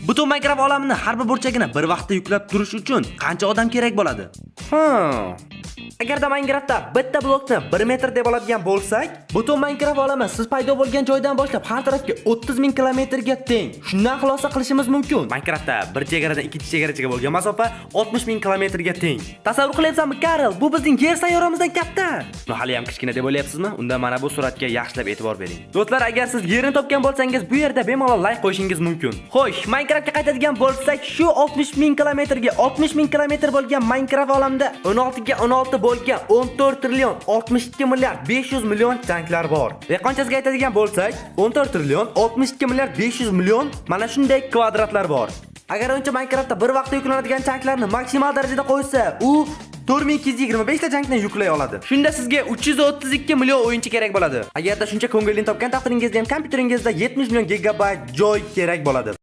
Butun Minecraft olamini har bir burchagini bir vaqtda yuklab turish uchun qancha odam kerak bo'ladi? Agarda Minecraftda bitta blokni 1 metr deb oladigan bo'lsak, butun Minecraft olami siz paydo bo'lgan joydan boshlab har tarafga 30 ming kilometrga teng. Shundan xulosa qilishimiz mumkin. Minecraftda bir chegaradan ikkinchi chegarachaga bo'lgan masofa 60 ming kilometrga teng. Tasavvur qilyapsanmi, Karl? Bu bizning yer sayyoramizdan katta. Hali ham kichkina deb o'ylayapsizmi? Unda mana bu suratga yaxshilab e'tibor bering. Do'stlar, agar siz yerni topgan bo'lsangiz, bu yerda bemalol like qo'yishingiz mumkin. Xo'sh, Minecraftga qaytadigan bo'lsak, shu 60 ming kilometrga 60 ming kilometr bo'lgan Minecraft olamida 16 ga 16 bo'lgan 14 trillion 62 milliard 500 million tanklar bor. Raqamchasiga aytadigan bo'lsak, 14 trillion 62 milliard 500 million mana shunday kvadratlar bor. Agar uncha Minecraftda bir vaqtda yuklanadigan tanklarni maksimal darajada qo'ysa, u 4225 ta tankni yuklay oladi. Shunda sizga 332 million o'yinchi kerak bo'ladi. Agarda shuncha ko'ngilni topgan taqdiringizda ham kompyuteringizda 70 million gigabayt joy kerak bo'ladi.